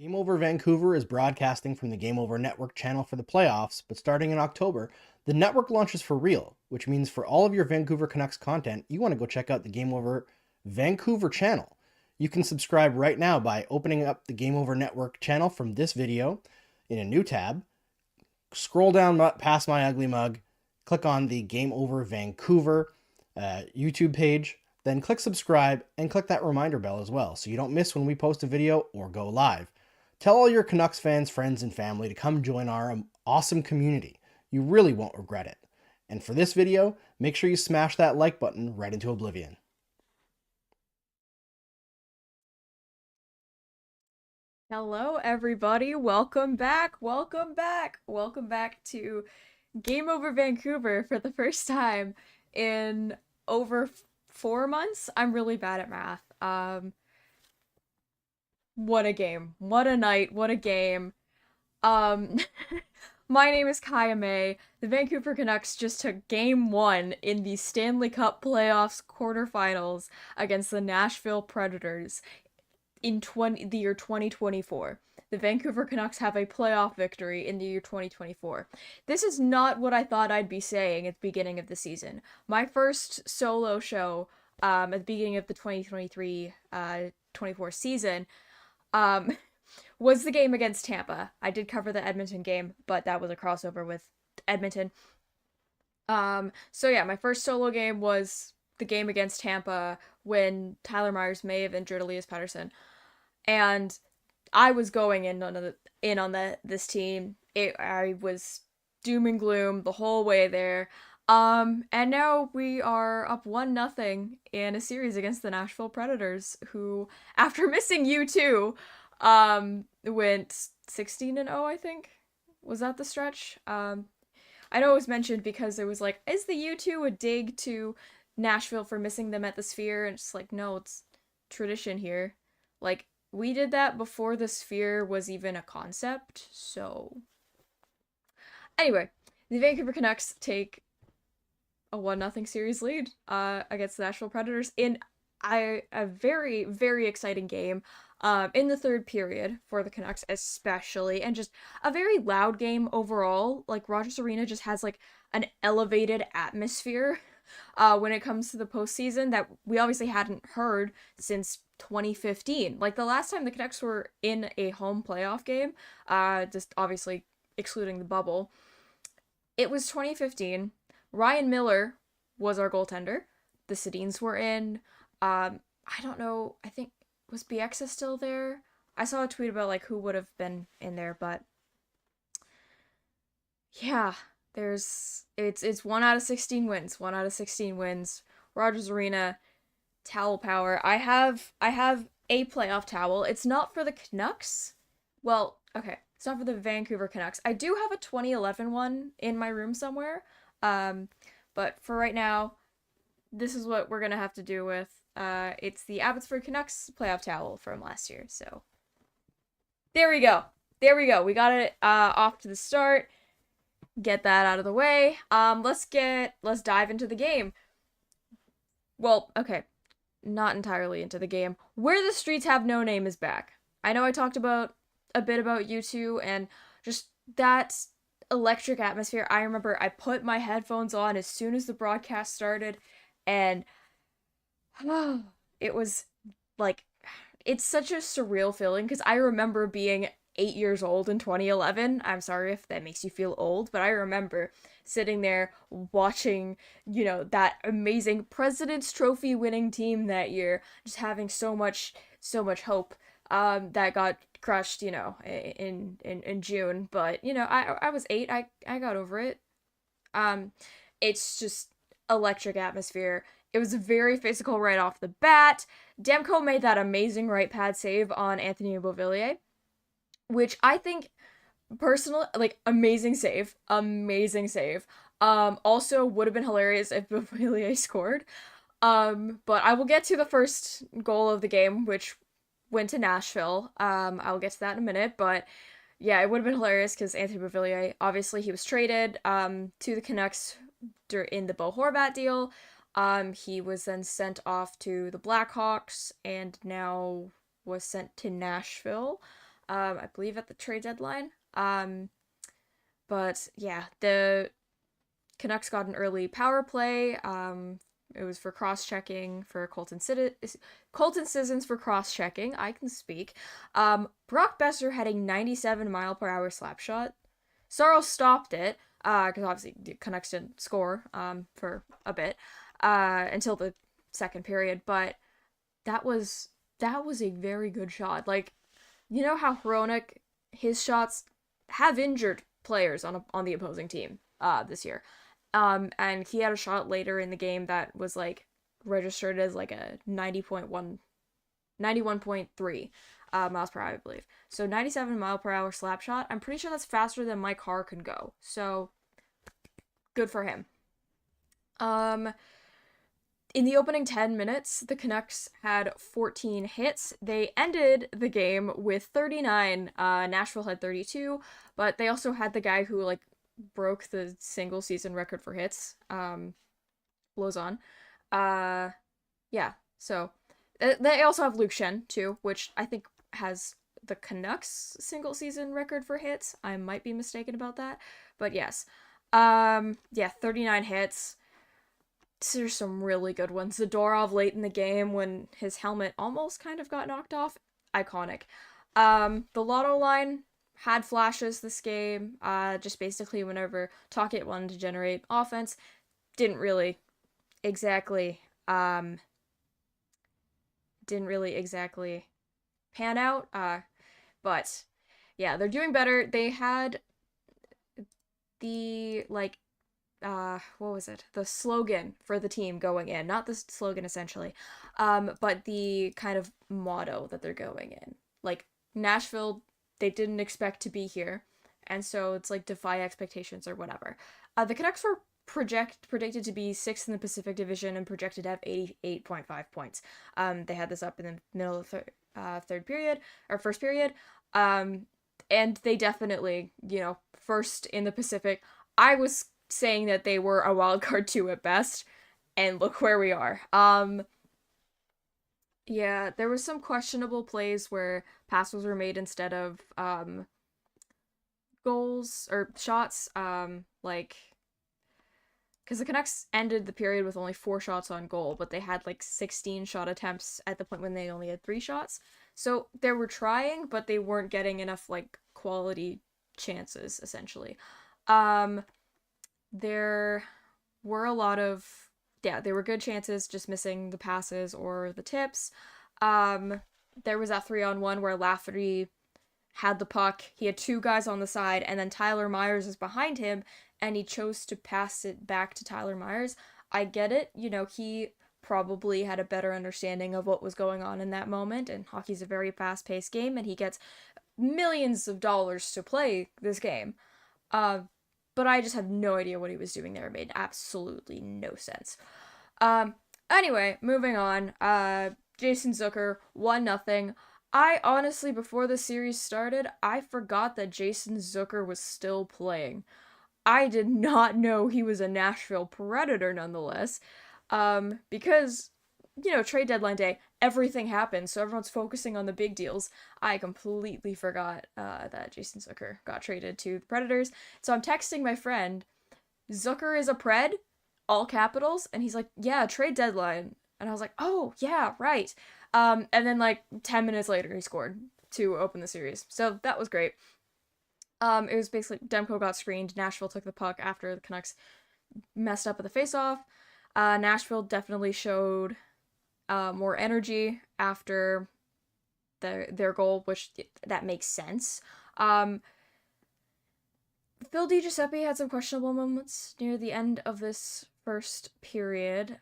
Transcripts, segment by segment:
Game Over Vancouver is broadcasting from the Game Over Network channel for the playoffs, but starting in October, the network launches for real, which means for all of your Vancouver Canucks content, you want to go check out the Game Over Vancouver channel. You can subscribe right now by opening up the Game Over Network channel from this video in a new tab. Scroll down past my ugly mug, click on the Game Over Vancouver YouTube page, then click subscribe and click that reminder bell as well so you don't miss when we post a video or go live. Tell all your Canucks fans, friends, and family to come join our awesome community. You really won't regret it. And for this video, make sure you smash that like button right into oblivion. Hello, everybody. Welcome back. Welcome back. Welcome back to Game Over Vancouver for the first time in over 4 months. I'm really bad at math. What a game. What a night. What a game. Um, my name is Kaja Mae. The Vancouver Canucks just took game one in the Stanley Cup Playoffs quarterfinals against the Nashville Predators in the year 2024. The Vancouver Canucks have a playoff victory in the year 2024. This is not what I thought I'd be saying at the beginning of the season. My first solo show at the beginning of the 2023-24 season um, was the game against Tampa. I did cover the Edmonton game, but that was a crossover with Edmonton. So yeah, my first solo game was the game against Tampa when Tyler Myers may have injured Elias Pettersson. And I was going in on this team. I was doom and gloom the whole way there. And now we are up 1-0 in a series against the Nashville Predators, who, after missing U2, went 16-0, I think. Was that the stretch? I know it was mentioned because it was like, is the U2 a dig to Nashville for missing them at the Sphere? And it's like, no, it's tradition here. Like, we did that before the Sphere was even a concept, so... Anyway, the Vancouver Canucks take a 1-0 series lead against the Nashville Predators in a very, very exciting game in the third period for the Canucks especially, and just a very loud game overall. Like, Rogers Arena just has, like, an elevated atmosphere when it comes to the postseason that we obviously hadn't heard since 2015. Like, the last time the Canucks were in a home playoff game, just obviously excluding the bubble, it was 2015. Ryan Miller was our goaltender. The Sedins were in. I don't know. I think, was Bieksa still there? I saw a tweet about, like, who would have been in there, but yeah, it's 1 out of 16 wins. 1 out of 16 wins. Rogers Arena, towel power. I have a playoff towel. It's not for the Canucks. Well, okay, it's not for the Vancouver Canucks. I do have a 2011 one in my room somewhere. But for right now, this is what we're gonna have to do with. It's the Abbotsford Canucks playoff towel from last year. So there we go. There we go. We got it off to the start. Get that out of the way. Let's dive into the game. Well, okay, not entirely into the game. Where the Streets Have No Name is back. I know I talked about a bit about U2 and just that electric atmosphere. I remember I put my headphones on as soon as the broadcast started, and it was like, it's such a surreal feeling because I remember being 8 years old in 2011. I'm sorry if that makes you feel old, but I remember sitting there watching, that amazing President's Trophy winning team that year, just having so much hope that got crushed, in June. But, I was 8. I got over it. It's just electric atmosphere. It was very physical right off the bat. Demko made that amazing right pad save on Anthony Beauvillier, which I think, personally, like, amazing save. Amazing save. Also would have been hilarious if Beauvillier scored. But I will get to the first goal of the game, which went to Nashville. I'll get to that in a minute, but yeah, it would have been hilarious because Anthony Beauvillier, obviously, he was traded to the Canucks in the Bo Horvat deal. He was then sent off to the Blackhawks and now was sent to Nashville. I believe at the trade deadline. But yeah, the Canucks got an early power play. It was for cross-checking for Colton Sissons for cross-checking. I can speak. Brock Besser had a 97-mile-per-hour slap shot. Saros stopped it, because obviously the Canucks didn't score for a bit until the second period. But that was a very good shot. Like, you know how Hronek, his shots have injured players on the opposing team this year. And he had a shot later in the game that was like registered as like a 91.3 miles per hour, I believe. So 97-mile-per-hour slap shot. I'm pretty sure that's faster than my car can go. So good for him. In the opening 10 minutes, the Canucks had 14 hits. They ended the game with 39. Nashville had 32, but they also had the guy who like broke the single season record for hits. Lozon. Yeah. So they also have Luke Shen too, which I think has the Canucks single season record for hits. I might be mistaken about that, but yes. Yeah, 39 hits. There's some really good ones. Zadorov late in the game when his helmet almost kind of got knocked off. Iconic. The Lotto line had flashes this game. Just basically whenever Talkett wanted to generate offense, didn't really exactly pan out. But yeah, they're doing better. They had the what was it? The slogan for the team going in. Not the slogan essentially, but the kind of motto that they're going in. Like Nashville, they didn't expect to be here, and so it's like defy expectations or whatever. The Canucks were predicted to be sixth in the Pacific Division and projected to have 88.5 points. They had this up in the middle of the third period or first period, and they definitely, first in the Pacific. I was saying that they were a wild card 2 at best, and look where we are. Yeah, there was some questionable plays where passes were made instead of goals or shots, like because the Canucks ended the period with only 4 shots on goal, but they had like 16 shot attempts at the point when they only had 3 shots. So they were trying, but they weren't getting enough like quality chances essentially. There were a lot of, there were good chances, just missing the passes or the tips. There was that 3-on-1 where Lafferty had the puck. He had 2 guys on the side, and then Tyler Myers is behind him, and he chose to pass it back to Tyler Myers. I get it. He probably had a better understanding of what was going on in that moment, and hockey's a very fast-paced game, and he gets millions of dollars to play this game. But I just have no idea what he was doing there. It made absolutely no sense. Anyway, moving on. Jason Zucker, 1-0. I honestly, before the series started, I forgot that Jason Zucker was still playing. I did not know he was a Nashville Predator nonetheless. Because, trade deadline day, everything happens, so everyone's focusing on the big deals. I completely forgot that Jason Zucker got traded to the Predators. So I'm texting my friend, Zucker is a Pred, all capitals, and he's like, yeah, trade deadline. And I was like, oh, yeah, right. And then like 10 minutes later, he scored to open the series. So that was great. It was basically, Demko got screened, Nashville took the puck after the Canucks messed up at the faceoff. Nashville definitely showed more energy after their goal, which that makes sense. Phil DiGiuseppe had some questionable moments near the end of this first period.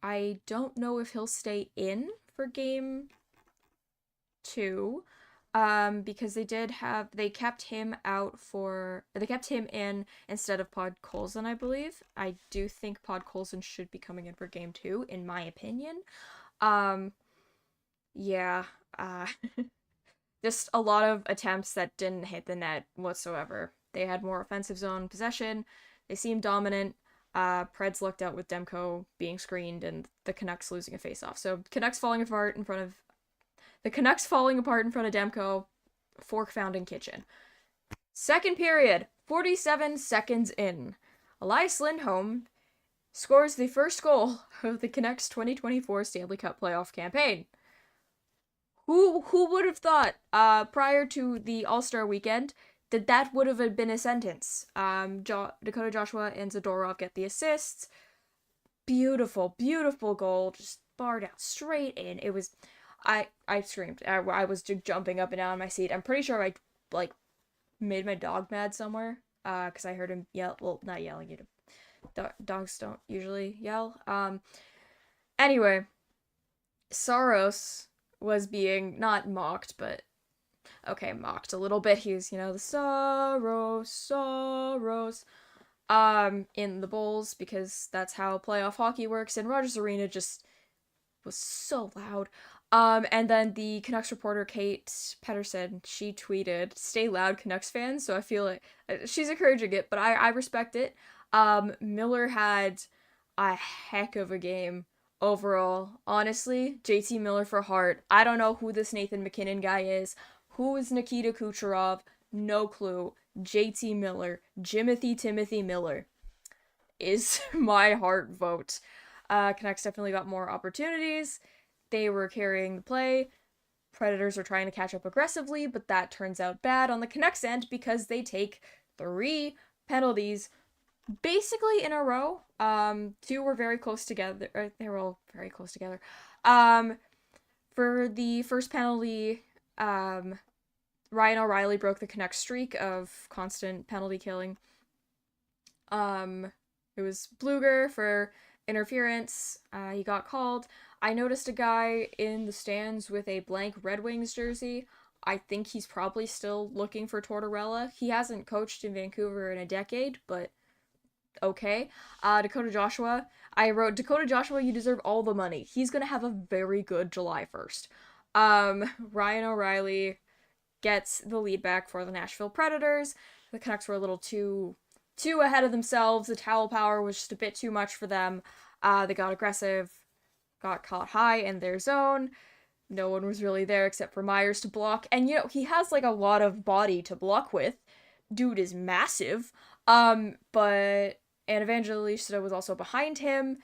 I don't know if he'll stay in for game 2. Because they kept him in instead of Podkolzin, I believe. I do think Podkolzin should be coming in for game 2, in my opinion. Yeah, just a lot of attempts that didn't hit the net whatsoever. They had more offensive zone possession. They seemed dominant. Preds lucked out with Demko being screened and the Canucks losing a faceoff. So Canucks falling apart in front of The Canucks falling apart in front of Demko. Fork found in kitchen. Second period, 47 seconds in. Elias Lindholm scores the first goal of the Canucks 2024 Stanley Cup Playoff campaign. Who would have thought prior to the All-Star weekend that would have been a sentence? Dakota Joshua and Zadorov get the assists. Beautiful, beautiful goal, just barred out straight in. It was, I screamed. I was jumping up and down in my seat. I'm pretty sure I like made my dog mad somewhere. Because I heard him yell. Well, not yelling. Dogs don't usually yell. Anyway, Saros was being not mocked, but okay, mocked a little bit. He was, the Saros, in the bowls, because that's how playoff hockey works, and Rogers Arena just was so loud. And then the Canucks reporter, Kate Pedersen, she tweeted, "Stay loud, Canucks fans." So I feel like she's encouraging it, but I respect it. Miller had a heck of a game overall. Honestly, JT Miller for Hart. I don't know who this Nathan McKinnon guy is. Who is Nikita Kucherov? No clue. JT Miller. Timothy Miller is my Hart vote. Canucks definitely got more opportunities. They were carrying the play. Predators are trying to catch up aggressively, but that turns out bad on the Canucks end because they take 3 penalties basically in a row. 2 were very close together. They were all very close together. For the first penalty, Ryan O'Reilly broke the Canucks streak of constant penalty killing. It was Bluger for interference. He got called. I noticed a guy in the stands with a blank Red Wings jersey. I think he's probably still looking for Tortorella. He hasn't coached in Vancouver in a decade, but okay. Dakota Joshua. I wrote, Dakota Joshua, you deserve all the money. He's gonna have a very good July 1st. Ryan O'Reilly gets the lead back for the Nashville Predators. The Canucks were a little too ahead of themselves. The towel power was just a bit too much for them. They got aggressive, got caught high in their zone. No one was really there except for Myers to block. And, he has, a lot of body to block with. Dude is massive. But and Evangelista was also behind him.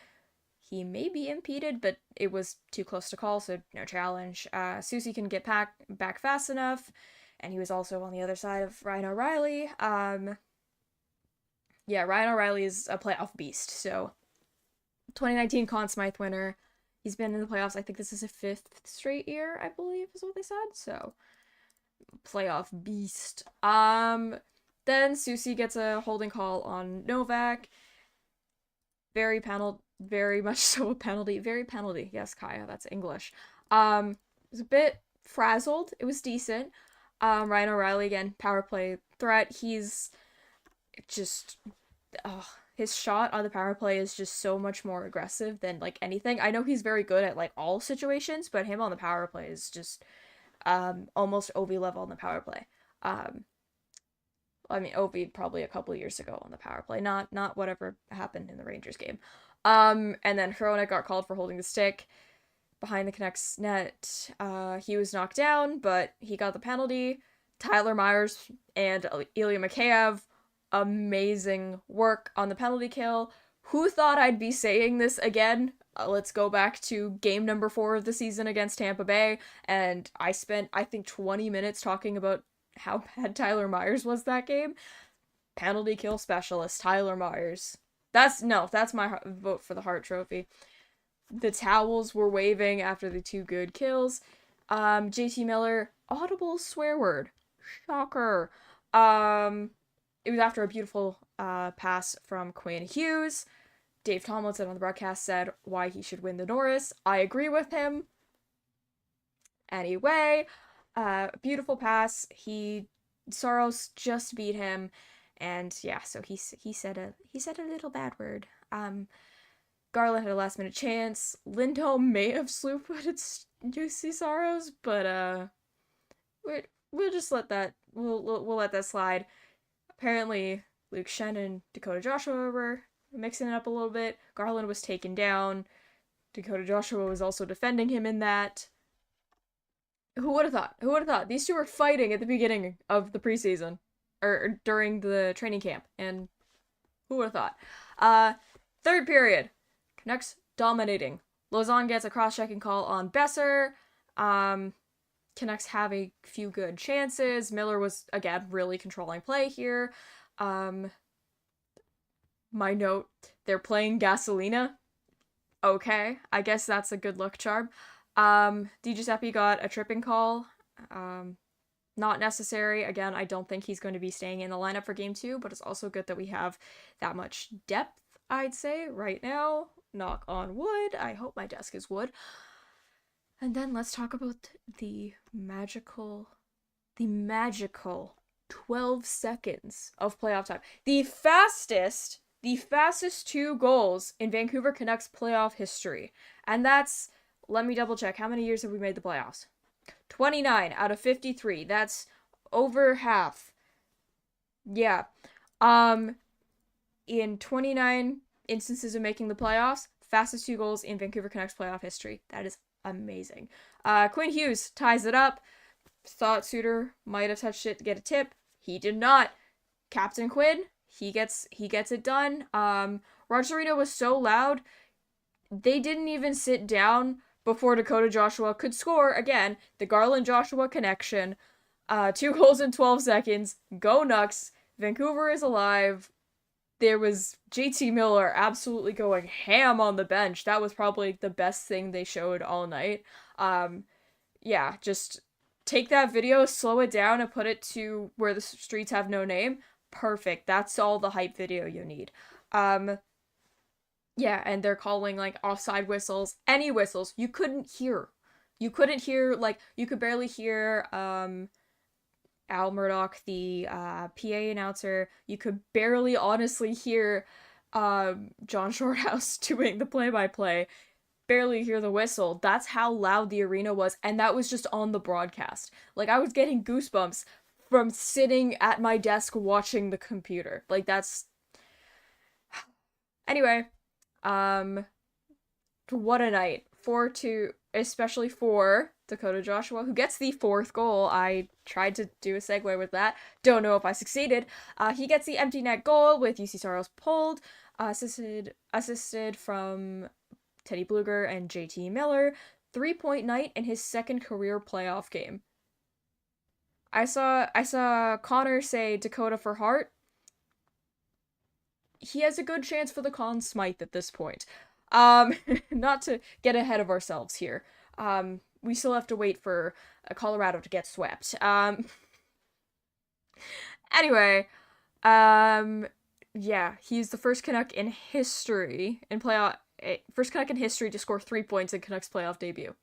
He may be impeded, but it was too close to call, so no challenge. Susie can get back fast enough, and he was also on the other side of Ryan O'Reilly. Ryan O'Reilly is a playoff beast, so 2019 Conn Smythe winner. He's been in the playoffs, I think this is his 5th straight year, I believe is what they said, so playoff beast. Then Susie gets a holding call on Novak. Very much so a penalty. Very penalty. Yes, Kaja, that's English. It was a bit frazzled. It was decent. Ryan O'Reilly, again, power play threat. He's just, his shot on the power play is just so much more aggressive than, anything. I know he's very good at, all situations, but him on the power play is just, almost OV level on the power play. Ovi probably a couple years ago on the power play, not whatever happened in the Rangers game. And then Hronek got called for holding the stick behind the Canucks net. He was knocked down, but he got the penalty. Tyler Myers and Ilya Mikheyev, amazing work on the penalty kill. Who thought I'd be saying this again? Let's go back to game number 4 of the season against Tampa Bay, and I spent, I think, 20 minutes talking about how bad Tyler Myers was that game. Penalty kill specialist, Tyler Myers. That's my vote for the Hart Trophy. The towels were waving after the 2 good kills. JT Miller, audible swear word. Shocker. It was after a beautiful pass from Quinn Hughes. Dave Tomlinson on the broadcast said why he should win the Norris. I agree with him. Anyway, beautiful pass. Saros just beat him, and yeah, so he said a little bad word. Garland had a last minute chance. Lindholm may have slew footed Juicy Saros, but we'll just let that we'll let that slide. Apparently, Luke Shen and Dakota Joshua were mixing it up a little bit. Garland was taken down. Dakota Joshua was also defending him in that. Who would have thought? Who would have thought? These two were fighting at the beginning of the preseason, or during the training camp, and who would have thought? Third period, Canucks dominating. Lausanne gets a cross-checking call on Besser. Canucks have a few good chances. Miller was, again, really controlling play here. My note, they're playing Gasolina. Okay, I guess that's a good luck charm. Di Giuseppe got a tripping call. Not necessary. Again, I don't think he's going to be staying in the lineup for game 2, but it's also good that we have that much depth, I'd say, right now. Knock on wood. I hope my desk is wood. And then let's talk about the magical 12 seconds of playoff time. The fastest 2 goals in Vancouver Canucks playoff history. And that's, let me double check, how many years have we made the playoffs? 29 out of 53. That's over half. Yeah. In 29 instances of making the playoffs, fastest 2 goals in Vancouver Canucks playoff history. That is amazing. Quinn Hughes ties it up. Thought Suter might have touched it to get a tip. He did not. Captain Quinn, he gets it done. Roger Arena was so loud, they didn't even sit down before Dakota Joshua could score. Again, the Garland-Joshua connection. 2 goals in 12 seconds. Go Nucks. Vancouver is alive. There was JT Miller absolutely going ham on the bench. That was probably the best thing they showed all night. Yeah, just take that video, slow it down, and put it to where the streets have no name. Perfect. That's all the hype video you need. Yeah, and they're calling, like, offside whistles. Any whistles. You couldn't hear. You could barely hear, Al Murdoch, the PA announcer. You could barely honestly hear John Shorthouse doing the play-by-play. Barely hear the whistle. That's how loud the arena was, and that was just on the broadcast. Like, I was getting goosebumps from sitting at my desk watching the computer. Like, that's... Anyway, what a night. 4-2, especially for Dakota Joshua, who gets the 4th goal. I tried to do a segue with that. Don't know if I succeeded. He gets the empty net goal with UC Saros pulled, assisted from Teddy Bluger and JT Miller. 3-point night in his 2nd career playoff game. I saw Connor say Dakota for Hart. He has a good chance for the Conn Smythe at this point. Not to get ahead of ourselves here. We still have to wait for Colorado to get swept. Anyway, yeah, he's the first Canuck in history to score 3 points in Canucks playoff debut.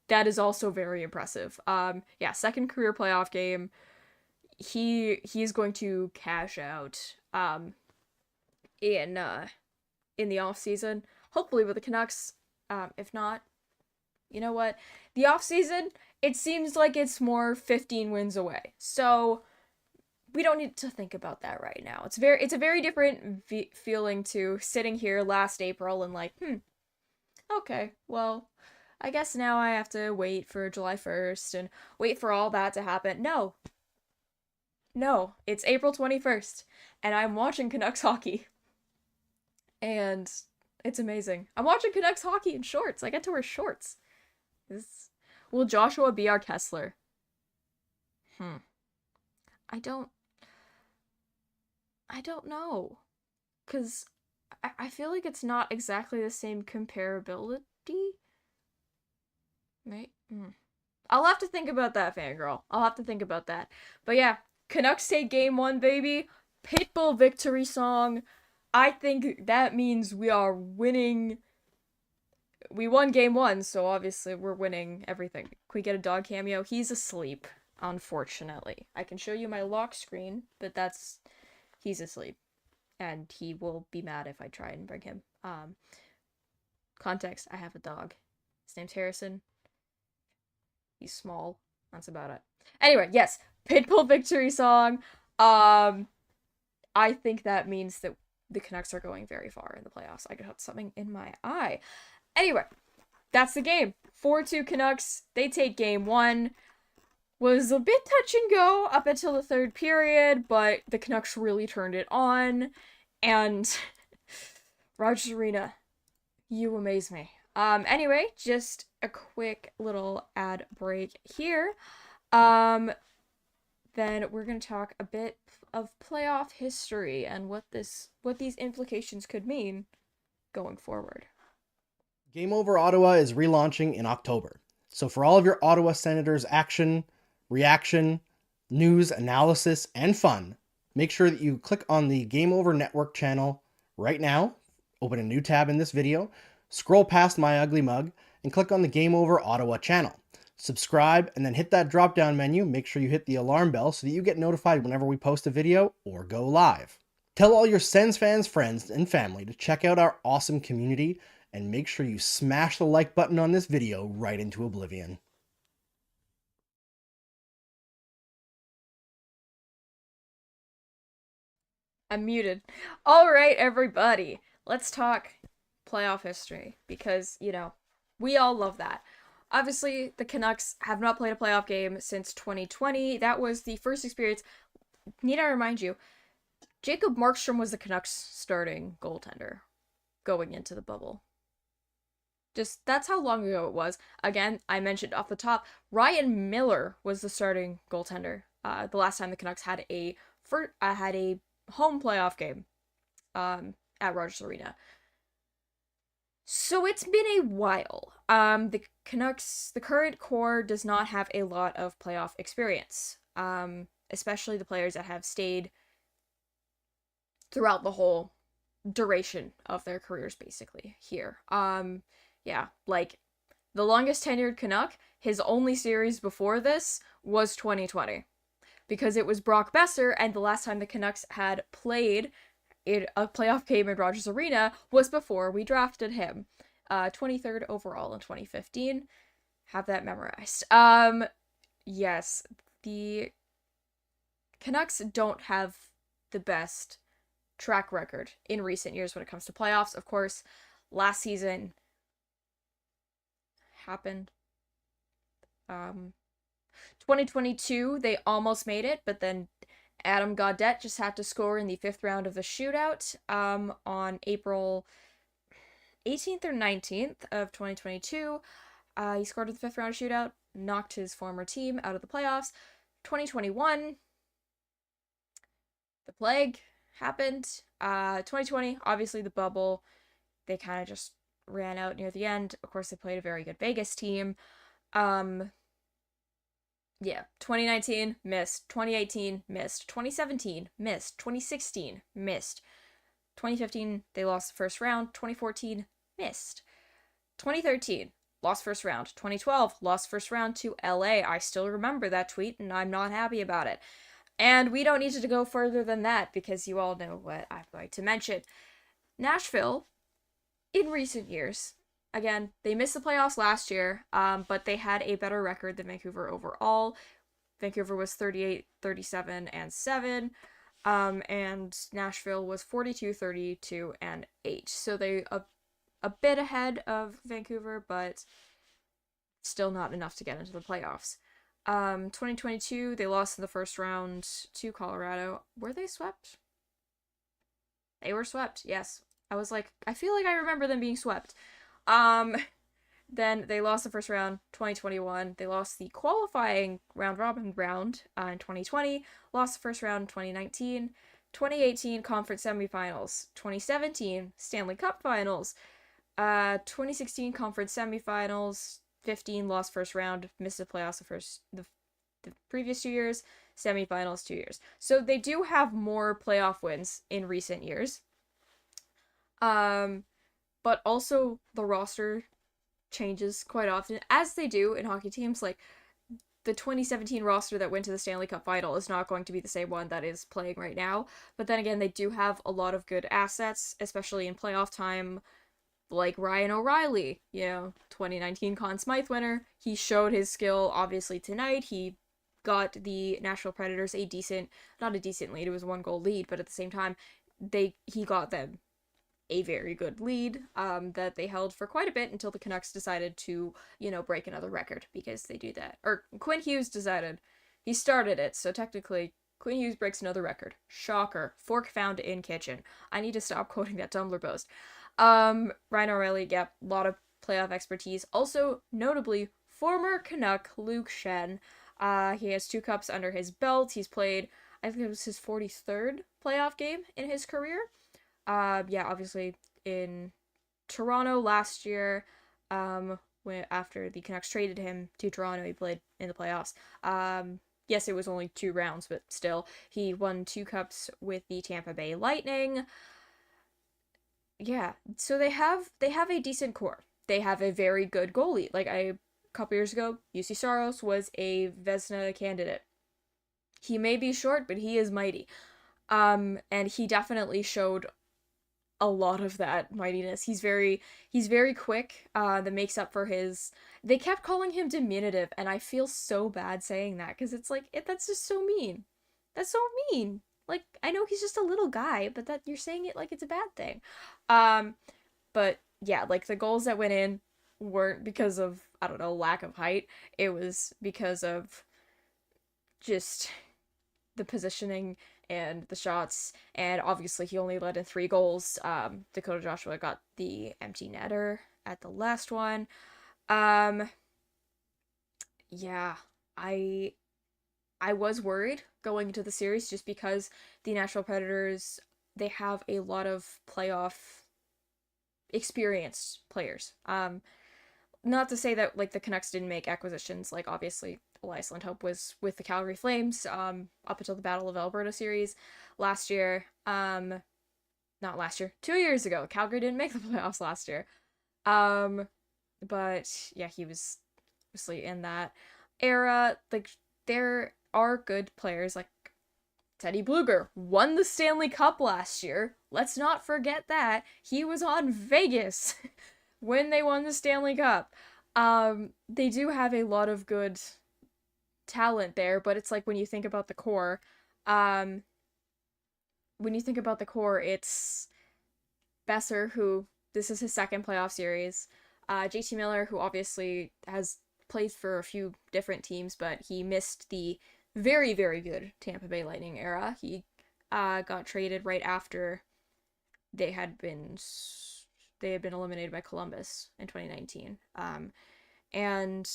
That is also very impressive. Yeah, 2nd career playoff game. He's going to cash out in the off season, hopefully with the Canucks. If not, you know what? The off season, it seems like it's more 15 wins away. So we don't need to think about that right now. It's a very different feeling to sitting here last April and like, okay, well, I guess now I have to wait for July 1st and wait for all that to happen. No, it's April 21st, and I'm watching Canucks hockey. And it's amazing. I'm watching Canucks hockey in shorts. I get to wear shorts. Will Joshua be our Kessler? I don't know. Because I feel like it's not exactly the same comparability. Right? I'll have to think about that, fangirl. I'll have to think about that. But yeah, Canucks take game 1, baby. Pitbull victory song. I think that means we are winning. We won game 1, so obviously we're winning everything. Can we get a dog cameo? He's asleep, unfortunately. I can show you my lock screen, but he's asleep. And he will be mad if I try and bring him. Context, I have a dog. His name's Harrison. He's small. That's about it. Anyway, yes, Pitbull victory song. I think that means that the Canucks are going very far in the playoffs. I got something in my eye. Anyway, that's the game. 4-2 Canucks. They take game 1. was a bit touch and go up until the third period, but the Canucks really turned it on, and Rogers Arena, you amaze me. Anyway, just a quick little ad break here. Um, then we're gonna talk a bit of playoff history and what these implications could mean going forward. Game Over Ottawa is relaunching in October. So for all of your Ottawa Senators action, reaction, news, analysis, and fun, make sure that you click on the Game Over Network channel right now, open a new tab in this video, scroll past my ugly mug, and click on the Game Over Ottawa channel. Subscribe, and then hit that drop-down menu. Make sure you hit the alarm bell so that you get notified whenever we post a video or go live. Tell all your Sens fans, friends, and family to check out our awesome community, and make sure you smash the like button on this video right into oblivion. I'm muted. All right, everybody. Let's talk playoff history because, we all love that. Obviously, the Canucks have not played a playoff game since 2020. That was the first experience. Need I remind you, Jacob Markstrom was the Canucks starting goaltender going into the bubble. Just, that's how long ago it was. Again, I mentioned off the top, Ryan Miller was the starting goaltender the last time the Canucks had a home playoff game at Rogers Arena. So it's been a while. The Canucks, the current core does not have a lot of playoff experience, especially the players that have stayed throughout the whole duration of their careers, basically, here. Yeah, like, the longest tenured Canuck, his only series before this was 2020. Because it was Brock Besser, and the last time the Canucks had played in a playoff game in Rogers Arena was before we drafted him. 23rd overall in 2015. Have that memorized. Yes, the Canucks don't have the best track record in recent years when it comes to playoffs. Of course, last season happened. 2022, they almost made it, but then Adam Gaudette just had to score in the 5th round of the shootout on April 18th or 19th of 2022. He scored in the 5th round shootout, knocked his former team out of the playoffs. 2021, the plague happened. 2020, obviously the bubble, they kind of just ran out near the end. Of course, they played a very good Vegas team. Yeah, 2019, missed. 2018, missed. 2017, missed. 2016, missed. 2015, they lost the first round. 2014, missed. 2013, lost first round. 2012, lost first round to LA. I still remember that tweet, and I'm not happy about it. And we don't need to go further than that, because you all know what I'm going to mention. Nashville, in recent years, again, they missed the playoffs last year, but they had a better record than Vancouver overall. Vancouver was 38, 37, and 7, and Nashville was 42, 32, and 8. So they a bit ahead of Vancouver, but still not enough to get into the playoffs. 2022, they lost in the first round to Colorado. Were they swept? They were swept, yes. I was like, I feel like I remember them being swept. Then they lost the first round, 2021. They lost the qualifying round-robin round in 2020. Lost the first round in 2019. 2018 conference semifinals. 2017 Stanley Cup finals. 2016 conference semifinals. 15 lost first round. Missed the playoffs the previous 2 years. Semifinals 2 years. So they do have more playoff wins in recent years. But also the roster changes quite often, as they do in hockey teams. Like, the 2017 roster that went to the Stanley Cup final is not going to be the same one that is playing right now. But then again, they do have a lot of good assets, especially in playoff time, like Ryan O'Reilly, 2019 Conn Smythe winner. He showed his skill, obviously, tonight. He got the Nashville Predators not a decent lead, it was a 1-goal lead, but at the same time, he got them a very good lead that they held for quite a bit until the Canucks decided to, break another record because they do that. Or Quinn Hughes decided. He started it, so technically Quinn Hughes breaks another record. Shocker. Fork found in kitchen. I need to stop quoting that Tumblr post. Ryan O'Reilly, yep, a lot of playoff expertise. Also, notably, former Canuck Luke Schenn. He has 2 cups under his belt. He's played, I think it was his 43rd playoff game in his career. Yeah, obviously in Toronto last year, when after the Canucks traded him to Toronto, he played in the playoffs. Yes, it was only 2 rounds, but still, he won 2 cups with the Tampa Bay Lightning. Yeah, so they have a decent core. They have a very good goalie. Like a couple years ago, UC Saros was a Vezina candidate. He may be short, but he is mighty. And he definitely showed a lot of that mightiness. He's very quick. That makes up for his. They kept calling him diminutive, and I feel so bad saying that because it's like that's just so mean. That's so mean. Like I know he's just a little guy, but that you're saying it like it's a bad thing. Um, but yeah, like the goals that went in weren't because of I don't know lack of height. It was because of just the positioning and the shots, and obviously he only let in 3 goals. Dakota Joshua got the empty netter at the last one. Um, yeah, I I was worried going into the series just because the Nashville Predators they have a lot of playoff experienced players. Not to say that like the Canucks didn't make acquisitions. Like obviously Elias Lindhope was with the Calgary Flames up until the Battle of Alberta series last year. Not last year, 2 years ago. Calgary didn't make the playoffs last year. Um, but yeah, he was obviously in that era. Like there are good players like Teddy Bluger won the Stanley Cup last year. Let's not forget that. He was on Vegas when they won the Stanley Cup. They do have a lot of good talent there, but it's like when you think about the core, um, it's Besser, who this is his second playoff series. JT Miller, who obviously has played for a few different teams, but he missed the very, very good Tampa Bay Lightning era. He got traded right after they had been eliminated by Columbus in 2019. And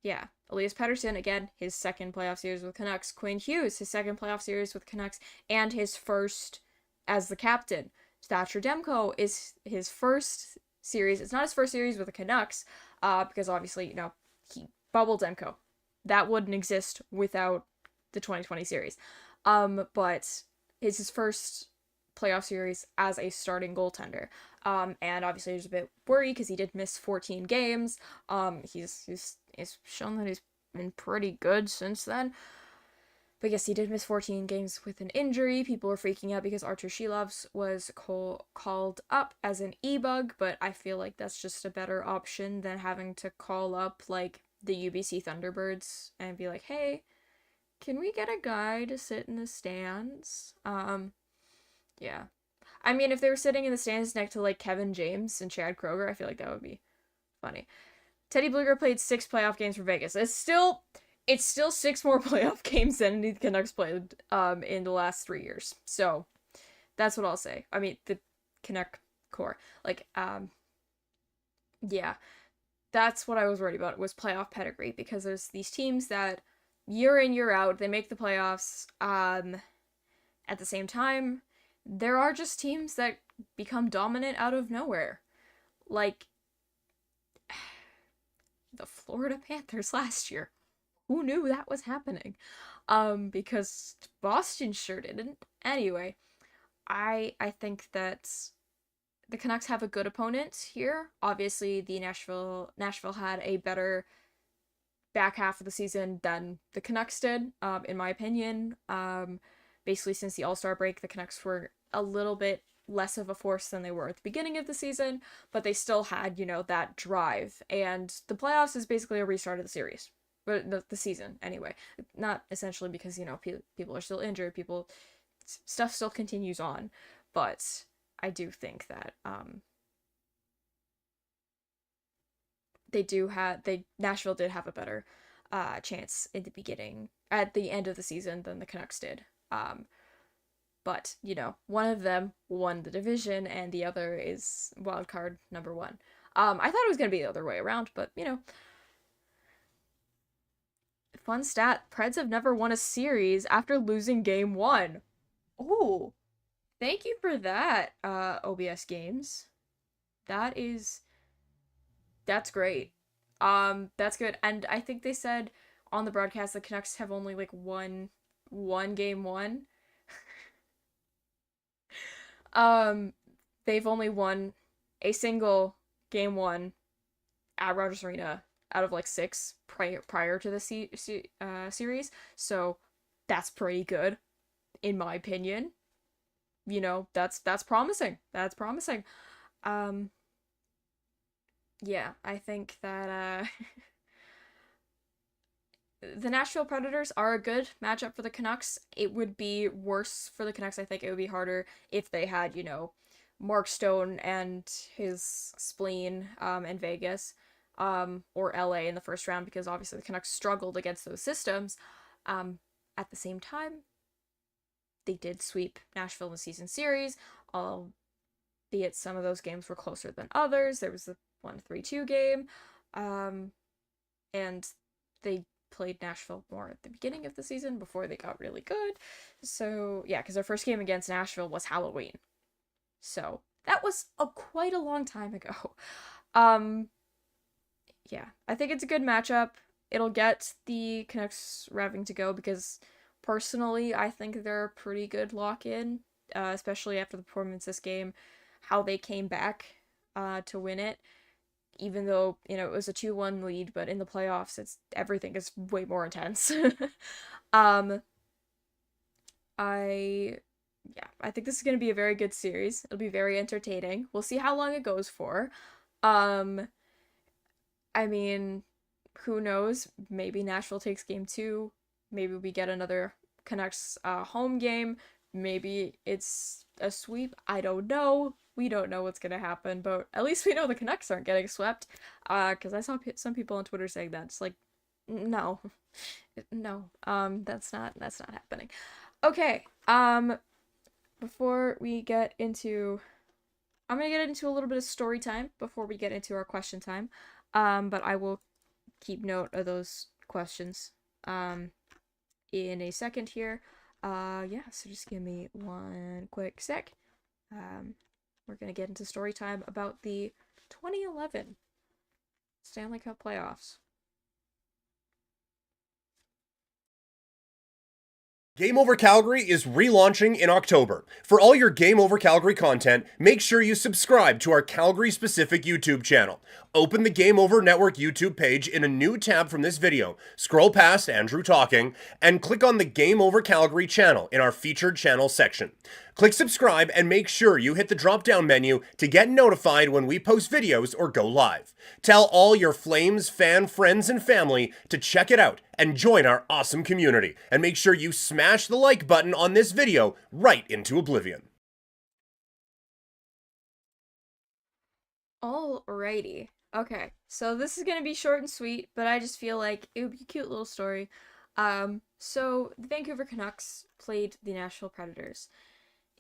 yeah, Elias Pettersson again, his second playoff series with Canucks. Quinn Hughes, his second playoff series with Canucks, and his first as the captain. Thatcher Demko is his first series. It's not his first series with the Canucks, because obviously he bubbled Demko. That wouldn't exist without the 2020 series. But it's his first playoff series as a starting goaltender. And obviously there's a bit worried because he did miss 14 games. He's shown that he's been pretty good since then. But yes, he did miss 14 games with an injury. People were freaking out because Artur Shilovs was called up as an e-bug, but I feel like that's just a better option than having to call up like the UBC Thunderbirds and be like, hey, can we get a guy to sit in the stands? Yeah. I mean, if they were sitting in the stands next to like Kevin James and Chad Kroger, I feel like that would be funny. Teddy Bluger played 6 playoff games for Vegas. It's still 6 more playoff games than the Canucks played in the last 3 years. So that's what I'll say. I mean, the Canuck core. Like, yeah. That's what I was worried about, was playoff pedigree, because there's these teams that year in, year out, they make the playoffs. At the same time, there are just teams that become dominant out of nowhere. Like the Florida Panthers last year. Who knew that was happening? Because Boston sure didn't. Anyway, I think that the Canucks have a good opponent here. Obviously, the Nashville had a better back half of the season than the Canucks did, in my opinion. Basically, since the All-Star break, the Canucks were a little bit less of a force than they were at the beginning of the season, but they still had, that drive. And the playoffs is basically a restart of the series. But the season, anyway. Not essentially because, people are still injured, stuff still continues on. But I do think that Nashville did have a better chance in the beginning at the end of the season than the Canucks did. But one of them won the division and the other is wild card number one. I thought it was gonna be the other way around, but fun stat: Preds have never won a series after losing game one. Oh, thank you for that, OBS Games. That's great. That's good. And I think they said on the broadcast the Canucks have only like won game one. Um, they've only won a single game one at Rogers Arena out of like six prior to the series. So that's pretty good, in my opinion. That's promising. That's promising. Um, yeah, I think that the Nashville Predators are a good matchup for the Canucks. It would be worse for the Canucks. I think it would be harder if they had, Mark Stone and his spleen in Vegas or LA in the first round, because obviously the Canucks struggled against those systems. At the same time, they did sweep Nashville in the season series, albeit some of those games were closer than others. There was the 1-3-2 game, and they played Nashville more at the beginning of the season before they got really good. So yeah, because their first game against Nashville was Halloween, so that was quite a long time ago. Yeah, I think it's a good matchup. It'll get the Canucks revving to go because personally I think they're a pretty good lock-in, especially after the performance this game, how they came back to win it. Even though, it was a 2-1 lead, but in the playoffs, everything is way more intense. I think this is going to be a very good series. It'll be very entertaining. We'll see how long it goes for. I mean, who knows? Maybe Nashville takes game 2. Maybe we get another Canucks home game. Maybe it's a sweep. I don't know. We don't know what's gonna happen, but at least we know the Canucks aren't getting swept. Because I saw some people on Twitter saying that. It's like, no, no. That's not happening. Okay. Before we get into, I'm gonna get into a little bit of story time before we get into our question time. But I will keep note of those questions. In a second here. Yeah. So just give me one quick sec. We're going to get into story time about the 2011 Stanley Cup Playoffs. Game Over Calgary is relaunching in October. For all your Game Over Calgary content, make sure you subscribe to our Calgary-specific YouTube channel. Open the Game Over Network YouTube page in a new tab from this video, scroll past Andrew talking, and click on the Game Over Calgary channel in our featured channel section. Click subscribe and make sure you hit the drop-down menu to get notified when we post videos or go live. Tell all your Flames fan friends and family to check it out and join our awesome community. And make sure you smash the like button on this video right into oblivion. Alrighty. Okay, so this is gonna be short and sweet, but I just feel like it would be a cute little story. So the Vancouver Canucks played the Nashville Predators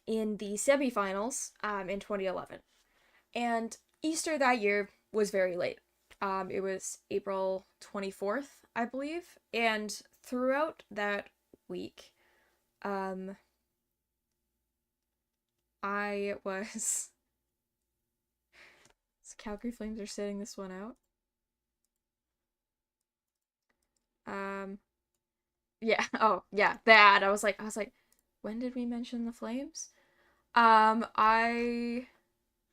in the semifinals in 2011. And Easter that year was very late. It was April 24th, I believe. And throughout that week, I was... Calgary Flames are sitting this one out. Yeah. Oh, yeah. That. I was like, when did we mention the Flames? I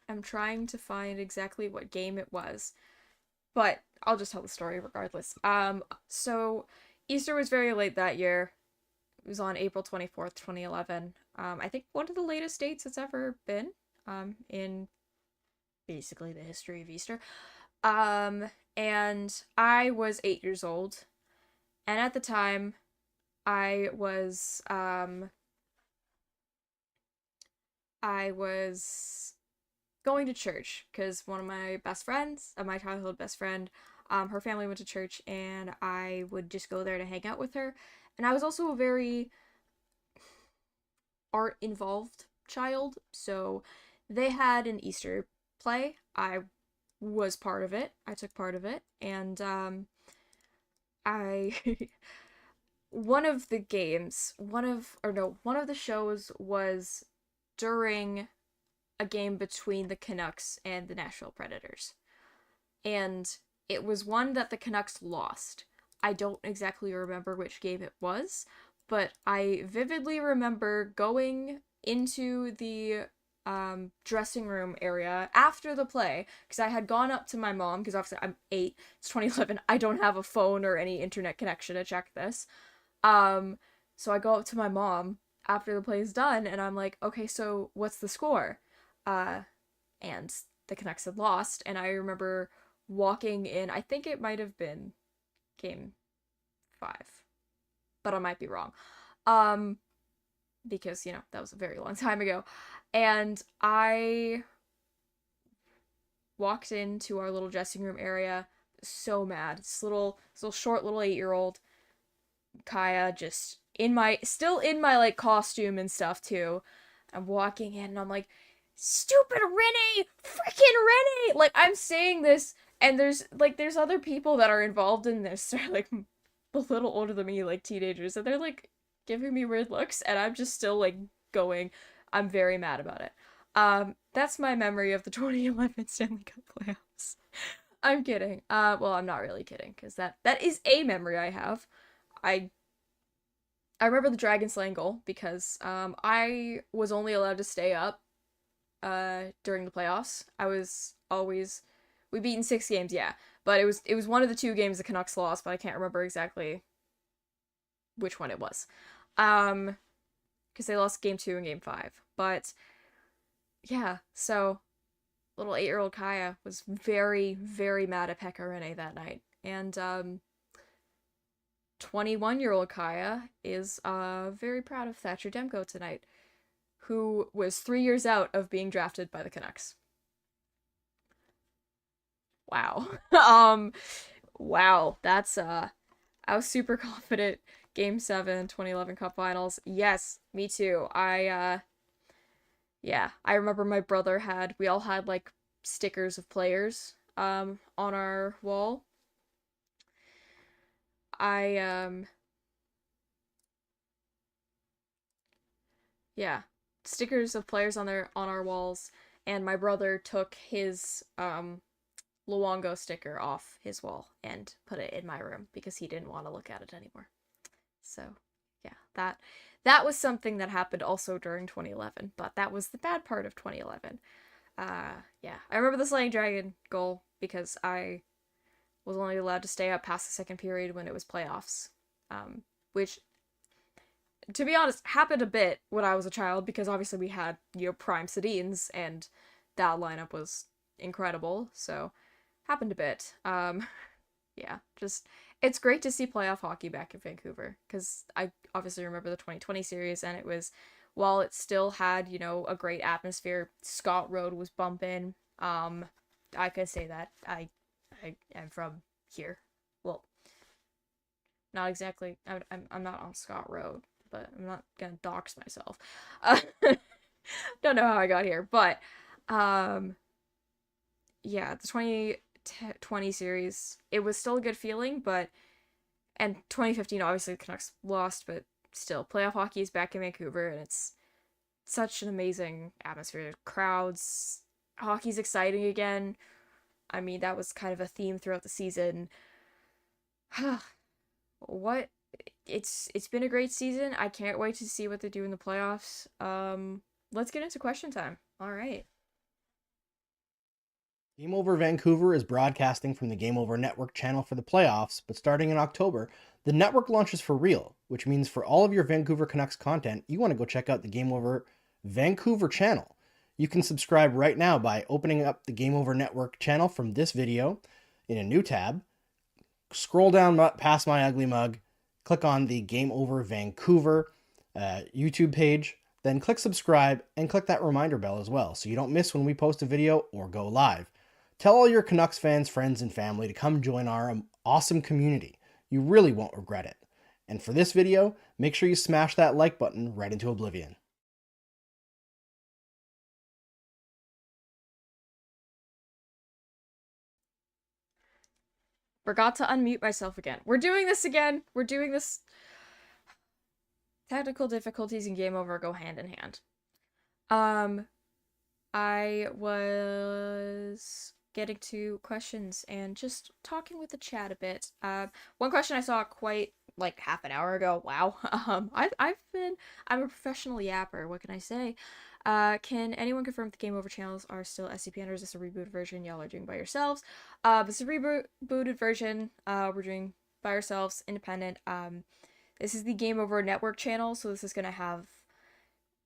am trying to find exactly what game it was, but I'll just tell the story regardless. So Easter was very late that year. It was on April 24th, 2011. I think one of the latest dates it's ever been, in basically the history of Easter. And I was 8 years old, and at the time, I was, I was going to church because one of my best friends, my childhood best friend, her family went to church, and I would just go there to hang out with her. And I was also a very art involved child, so they had an Easter play. I was part of it. I took part of it, and I one of the games, one of the shows was during a game between the Canucks and the Nashville Predators. And it was one that the Canucks lost. I don't exactly remember which game it was, but I vividly remember going into the dressing room area after the play, because I had gone up to my mom, because obviously I'm 8, it's 2011, I don't have a phone or any internet connection to check this. So I go up to my mom after the play is done, and I'm like, okay, so what's the score? And the Canucks had lost, and I remember walking in, I think it might have been game 5, but I might be wrong. Because, that was a very long time ago. And I walked into our little dressing room area, so mad. This little short little 8-year-old Kaja, just still in my like costume and stuff too. I'm walking in and I'm like, stupid Renee, freaking Renee! Like, I'm saying this, and there's other people that are involved in this. They're like a little older than me, like teenagers, and they're like giving me weird looks, and I'm just still like going, I'm very mad about it. That's my memory of the 2011 Stanley Cup Playoffs. I'm kidding. Well, I'm not really kidding, because that is a memory I have. I remember the dragon slaying goal because I was only allowed to stay up during the playoffs. We beat in 6 games, yeah, but it was one of the 2 games the Canucks lost, but I can't remember exactly which one it was. Because they lost game 2 and game 5. But yeah, so little 8-year-old Kaja was very, very mad at Pekka Rinne that night. And 21-year-old Kaja is very proud of Thatcher Demko tonight, who was 3 years out of being drafted by the Canucks. Wow. Wow, that's I was super confident. Game 7, 2011 Cup Finals. Yes, me too. Yeah, I remember my brother we all had like stickers of players on our wall. Yeah, stickers of players on our walls, and my brother took his Luongo sticker off his wall and put it in my room because he didn't want to look at it anymore. So, yeah, that was something that happened also during 2011, but that was the bad part of 2011. Yeah, I remember the Slaying Dragon goal because I was only allowed to stay up past the second period when it was playoffs, which, to be honest, happened a bit when I was a child because obviously we had, prime Sedins, and that lineup was incredible, so happened a bit. Yeah, just, it's great to see playoff hockey back in Vancouver, because I obviously remember the 2020 series, and it was, while it still had, a great atmosphere, Scott Road was bumping. I could say that I am from here. Well, not exactly, I'm not on Scott Road, but I'm not gonna dox myself. Don't know how I got here, but, yeah, the 2020 series, it was still a good feeling, and 2015, obviously the Canucks lost, but still, playoff hockey is back in Vancouver, and it's such an amazing atmosphere. Crowds, hockey's exciting again. I mean, that was kind of a theme throughout the season. It's been a great season. I can't wait to see what they do in the playoffs. Let's get into question time. All right. Game Over Vancouver is broadcasting from the Game Over Network channel for the playoffs, but starting in October, the network launches for real, which means for all of your Vancouver Canucks content, you want to go check out the Game Over Vancouver channel. You can subscribe right now by opening up the Game Over Network channel from this video in a new tab. Scroll down past my ugly mug, click on the Game Over Vancouver YouTube page. Then click subscribe and click that reminder bell as well so you don't miss when we post a video or go live. Tell all your Canucks fans, friends, and family to come join our awesome community. You really won't regret it. And for this video, make sure you smash that like button right into oblivion. Forgot to unmute myself again. We're doing this again. We're doing this. Technical difficulties and game over go hand in hand. I was getting to questions and just talking with the chat a bit. One question I saw quite like half an hour ago. Wow. I'm a professional yapper. What can I say? Can anyone confirm if the Game Over channels are still SCP, or is this a rebooted version y'all are doing by yourselves? This is a rebooted version. We're doing by ourselves, independent. This is the Game Over Network channel, so this is gonna have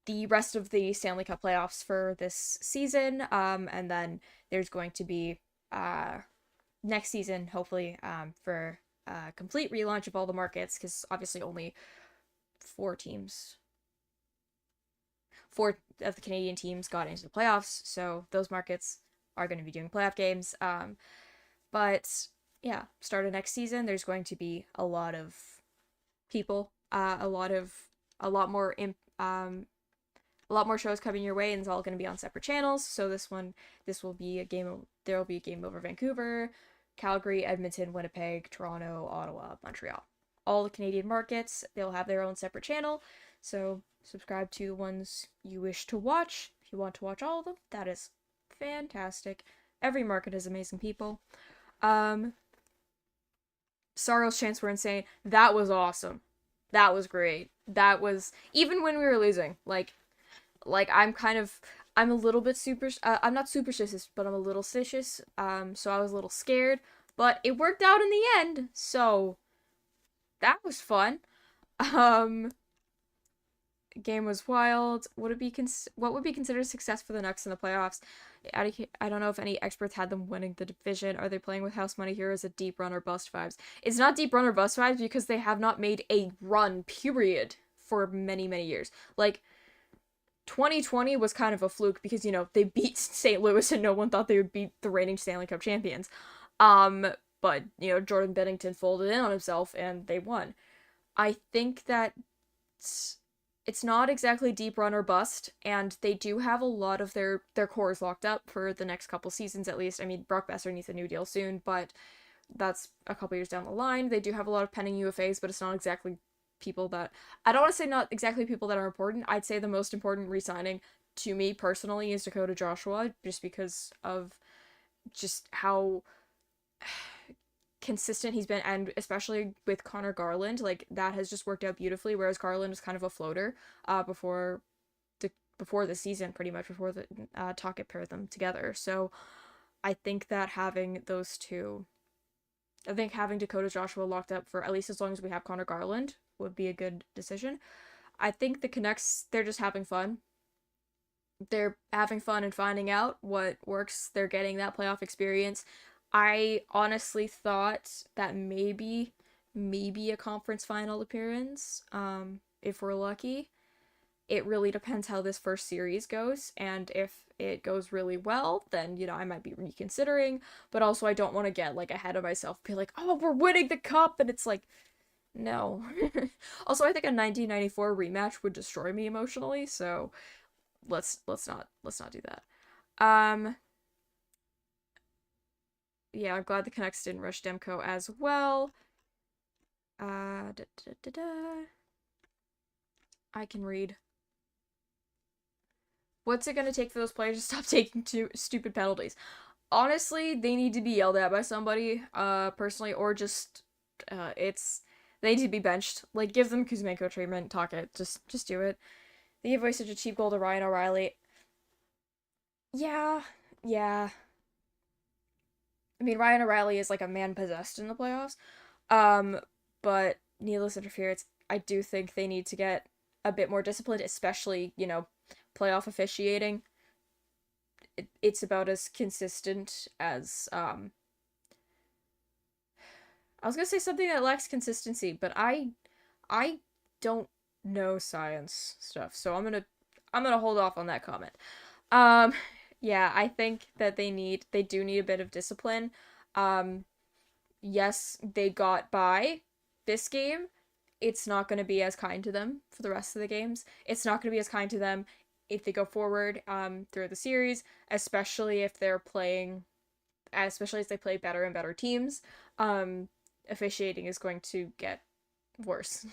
the rest of the Stanley Cup Playoffs for this season, and then there's going to be next season, hopefully, for a complete relaunch of all the markets, because obviously only four of the Canadian teams got into the playoffs, so those markets are going to be doing playoff games. But yeah, start of next season, there's going to be a lot of people, a lot more shows coming your way, and it's all going to be on separate channels. So there will be a game over Vancouver, Calgary, Edmonton, Winnipeg, Toronto, Ottawa, Montreal. All the Canadian markets, they'll have their own separate channel. So subscribe to the ones you wish to watch. If you want to watch all of them, that is fantastic. Every market has amazing people. Sorrow's chants were insane. That was awesome. That was great. That was, even when we were losing, like I'm a little bit I'm not superstitious, but I'm a little stitious. So I was a little scared, but it worked out in the end. So that was fun. Game was wild. What would be considered success for the Canucks in the playoffs? I don't know if any experts had them winning the division. Are they playing with house money here? Is it deep run or bust vibes? It's not deep run or bust vibes because they have not made a run, period, for many, many years. Like, 2020 was kind of a fluke because, they beat St. Louis and no one thought they would beat the reigning Stanley Cup champions. But, Jordan Bennington folded in on himself and they won. I think that it's not exactly deep run or bust, and they do have a lot of their cores locked up for the next couple seasons at least. I mean, Brock Besser needs a new deal soon, but that's a couple years down the line. They do have a lot of pending UFAs, but it's not exactly people that... I don't want to say not exactly people that are important. I'd say the most important re-signing to me personally is Dakota Joshua, just because of just how consistent he's been, and especially with Connor Garland, like, that has just worked out beautifully, whereas Garland was kind of a floater before the season, pretty much before the Tocchet paired them together. So I think that having Dakota Joshua locked up for at least as long as we have Connor Garland would be a good decision. I think the Canucks, they're just having fun. They're having fun and finding out what works. They're getting that playoff experience. I honestly thought that maybe a conference final appearance, if we're lucky. It really depends how this first series goes, and if it goes really well, then, I might be reconsidering, but also I don't want to get, ahead of myself, be like, oh, we're winning the cup, and it's like, no. Also, I think a 1994 rematch would destroy me emotionally, so let's not do that. Yeah, I'm glad the Canucks didn't rush Demko as well. I can read. What's it gonna take for those players to stop taking stupid penalties? Honestly, they need to be yelled at by somebody, personally, or just, they need to be benched. Like, give them Kuzmenko treatment, talk it, just do it. They gave away such a cheap goal to Ryan O'Reilly. Yeah. I mean, Ryan O'Reilly is like a man possessed in the playoffs. But needless interference, I do think they need to get a bit more disciplined, especially, playoff officiating. It's about as consistent as, I was gonna say something that lacks consistency, but I don't know science stuff, so I'm gonna I'm gonna hold off on that comment. Yeah, I think that they do need a bit of discipline. Yes, they got by this game. It's not going to be as kind to them for the rest of the games. It's not going to be as kind to them if they go forward through the series, especially if they're playing, especially as they play better and better teams. Officiating is going to get worse.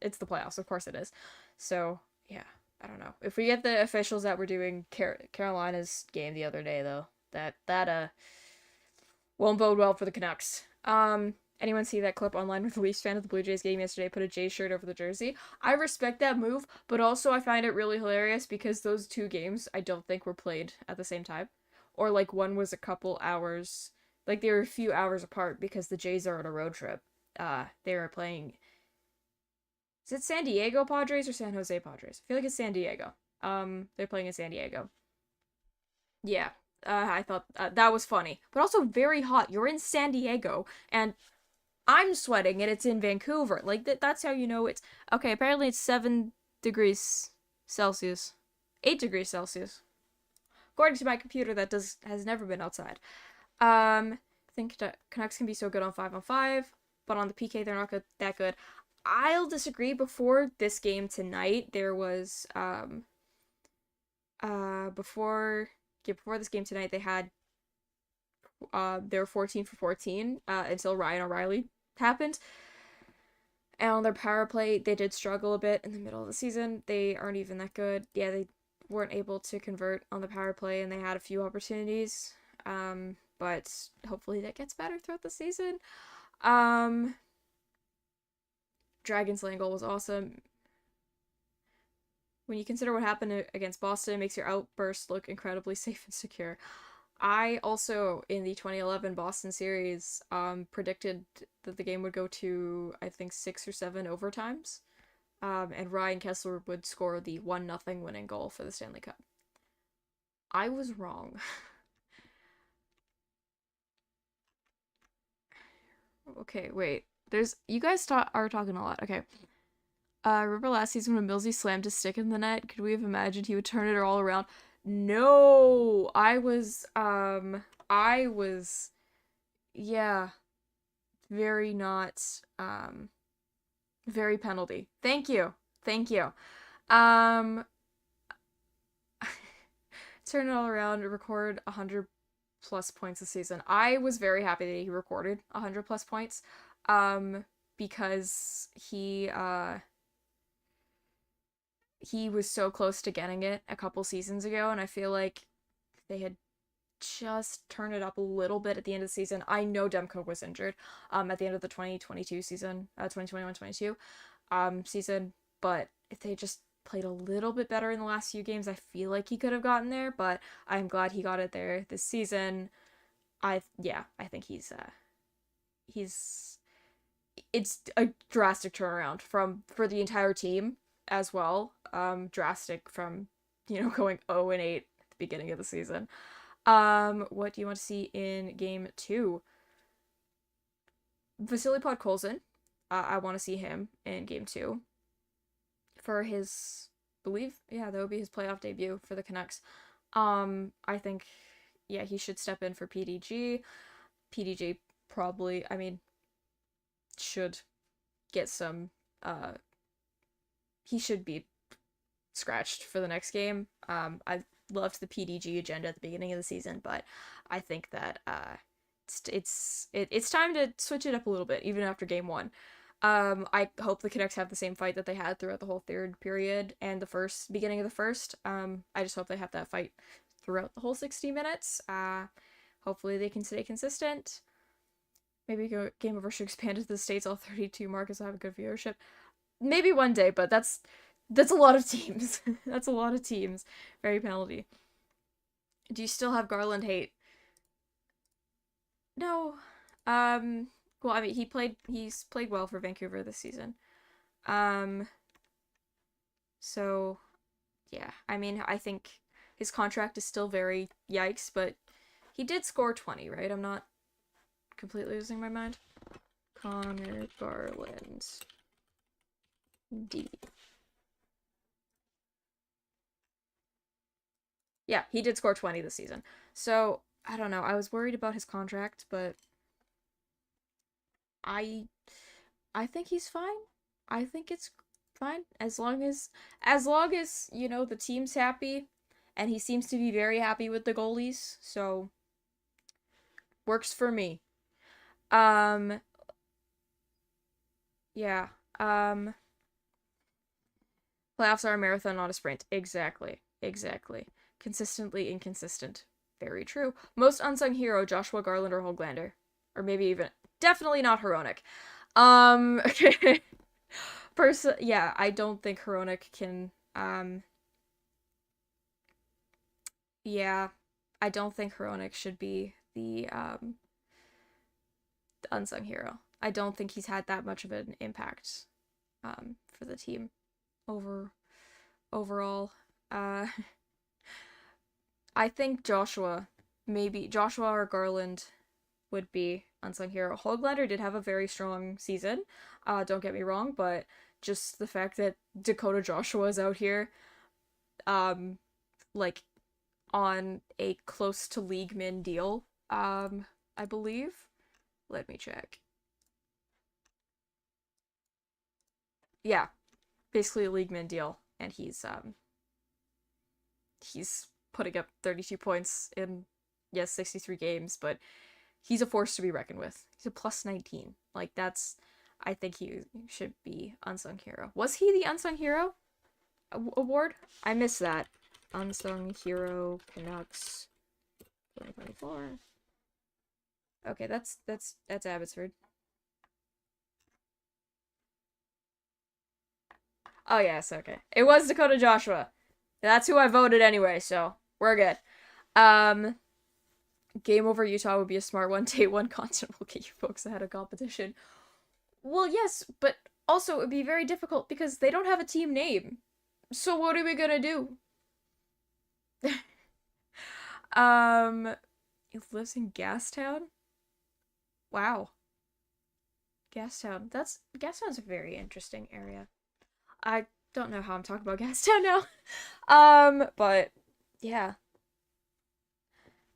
It's the playoffs, of course it is. So yeah, I don't know if we get the officials that were doing Carolina's game the other day though. That won't bode well for the Canucks. Anyone see that clip online with the Leafs fan of the Blue Jays game yesterday? Put a Jays shirt over the jersey. I respect that move, but also I find it really hilarious because those two games I don't think were played at the same time, or like one was a couple hours, like they were a few hours apart because the Jays are on a road trip. They were playing. Is it San Diego Padres or San Jose Padres? I feel like it's San Diego. They're playing in San Diego. Yeah. I thought that was funny, but also very hot. You're in San Diego, and I'm sweating, and it's in Vancouver. Like that's how you know it's okay. Apparently, it's 7 degrees Celsius, 8 degrees Celsius, according to my computer. That has never been outside. I think Canucks can be so good on 5-on-5, but on the PK they're not that good. I'll disagree. Before this game tonight, there was before this game tonight, they were 14 for 14 until Ryan O'Reilly happened. And on their power play, they did struggle a bit in the middle of the season. They aren't even that good. Yeah, they weren't able to convert on the power play, and they had a few opportunities. But hopefully that gets better throughout the season. Dragon slaying goal was awesome. When you consider what happened against Boston, it makes your outburst look incredibly safe and secure. I also, in the 2011 Boston series, predicted that the game would go to, I think, 6 or 7 overtimes. And Ryan Kesler would score the 1-0 winning goal for the Stanley Cup. I was wrong. Okay, wait. You guys are talking a lot. Okay. Remember last season when Millsy slammed his stick in the net? Could we have imagined he would turn it all around? No, yeah, very not, very penalty. Thank you. Turn it all around and record 100 plus points this season. I was very happy that he recorded 100 plus points, because he was so close to getting it a couple seasons ago, and I feel like they had just turned it up a little bit at the end of the season. I know Demko was injured at the end of the 2022 season, 2021-22 season, but if they just played a little bit better in the last few games, I feel like he could have gotten there, but I'm glad he got it there this season. I think it's a drastic turnaround for the entire team as well. Drastic from, going 0-8 at the beginning of the season. What do you want to see in game 2? Vasily Podkolzin. I want to see him in game 2 for his, that would be his playoff debut for the Canucks. I think, he should step in for PDG. PDG probably, should get some, he should be scratched for the next game. I loved the PDG agenda at the beginning of the season, but I think that it's time to switch it up a little bit, even after game 1. I hope the Canucks have the same fight that they had throughout the whole third period and the beginning of the first. I just hope they have that fight throughout the whole 60 minutes. Hopefully they can stay consistent. Maybe Game Over should expand to the States. All 32 markets will have a good viewership. Maybe one day, but that's a lot of teams. That's a lot of teams. Very penalty. Do you still have Garland hate? No. Well, he's played well for Vancouver this season. So, yeah. I think his contract is still very yikes, but he did score 20, right? I'm not completely losing my mind. Connor Garland. D. Yeah, he did score 20 this season. So, I don't know. I was worried about his contract, but I I think he's fine. I think it's fine as long as, you know, the team's happy and he seems to be very happy with the goalies. So, works for me. Um yeah. Playoffs are a marathon, not a sprint. Exactly. Exactly. Consistently inconsistent. Very true. Most unsung hero, Joshua Garland or Hoglander. Or maybe even definitely not Hronik. Um yeah, I don't think Hronik can yeah, I don't think Hronik should be the unsung hero. I don't think he's had that much of an impact for the team over overall. Uh I think maybe Joshua or Garland would be unsung hero. Hoglander did have a very strong season. Don't get me wrong, but just the fact that Dakota Joshua is out here, um, like on a close to league min deal, I believe. Let me check. Yeah, basically a league min deal, and he's putting up 32 points in, yes, 63 games, but he's a force to be reckoned with. He's a plus 19. Like, I think he should be unsung hero. Was he the unsung hero award? I missed that. Unsung hero Canucks 2024. Okay, that's Abbotsford. Oh yes, okay. It was Dakota Joshua. That's who I voted anyway, so we're good. Um, Game over Utah would be a smart one. Day one content will get you folks ahead of competition. Well, yes, but also it would be very difficult because they don't have a team name. So what are we gonna do? He lives in Gastown? Wow. Gastown. Gastown's a very interesting area. I don't know how I'm talking about Gastown now. But yeah.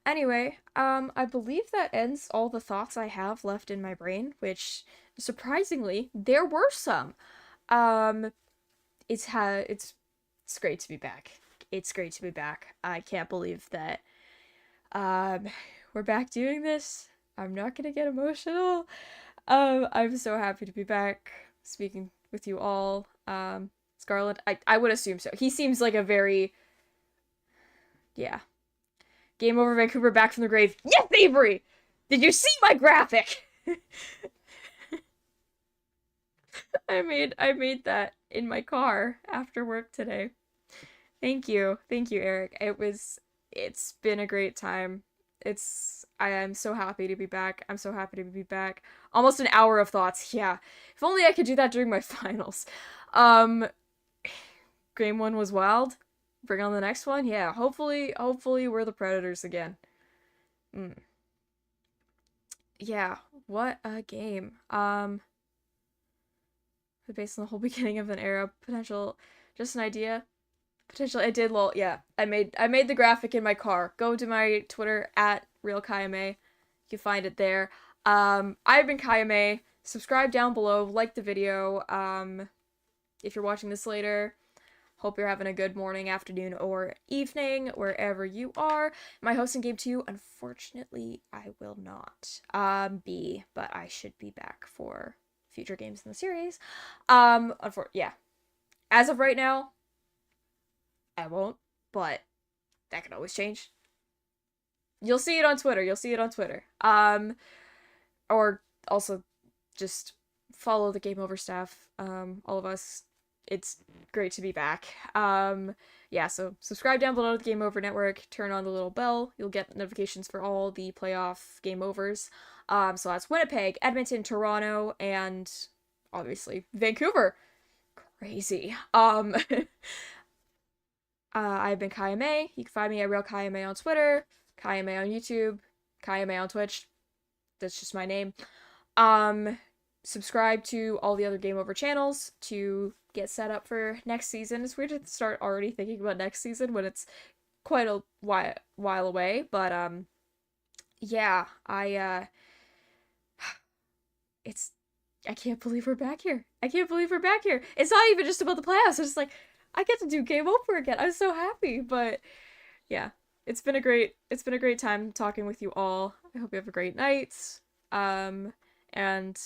Anyway, I believe that ends all the thoughts I have left in my brain, which surprisingly, there were some. Um, it's great to be back. It's great to be back. I can't believe that we're back doing this. I'm not gonna get emotional. I'm so happy to be back speaking with you all. Scarlett, I would assume so. He seems like a very, yeah. Game over, Vancouver, back from the grave. Yes, Avery! Did you see my graphic? I made that in my car after work today. Thank you. Thank you, Eric. It's been a great time. I am so happy to be back. I'm so happy to be back. Almost an hour of thoughts. Yeah. If only I could do that during my finals. Um Game 1 was wild. Bring on the next one. Yeah, hopefully we're the Predators again. Yeah, what a game. Based on the whole beginning of an era, potential, just an idea. Potentially, I did lol. Yeah, I made the graphic in my car. Go to my Twitter at real Kaja Mae. You can find it there. I've been Kaja Mae. Subscribe down below. Like the video. If you're watching this later, hope you're having a good morning, afternoon, or evening wherever you are. Am I hosting Game 2? Unfortunately, I will not be, but I should be back for future games in the series. Yeah. As of right now, I won't, but that can always change. You'll see it on Twitter. Or also just follow the Game Over staff. All of us. It's great to be back. Yeah, so subscribe down below to the Game Over Network. Turn on the little bell. You'll get notifications for all the playoff game overs. So that's Winnipeg, Edmonton, Toronto, and obviously Vancouver. Crazy. I've been Kaja Mae. You can find me at Real Kaja Mae on Twitter, Kaja Mae on YouTube, Kaja Mae on Twitch. That's just my name. Subscribe to all the other Game Over channels to get set up for next season. It's weird to start already thinking about next season when it's quite a while away, but yeah, it's I can't believe we're back here. I can't believe we're back here. It's not even just about the playoffs. It's just like I get to do Game Over again. I'm so happy. But yeah, it's been a great time talking with you all. I hope you have a great night. And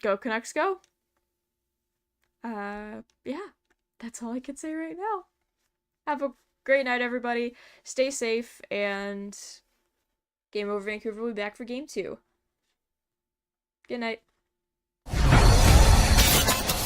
go Canucks go. Yeah, that's all I can say right now. Have a great night, everybody. Stay safe, and Game Over Vancouver will be back for Game 2. Good night.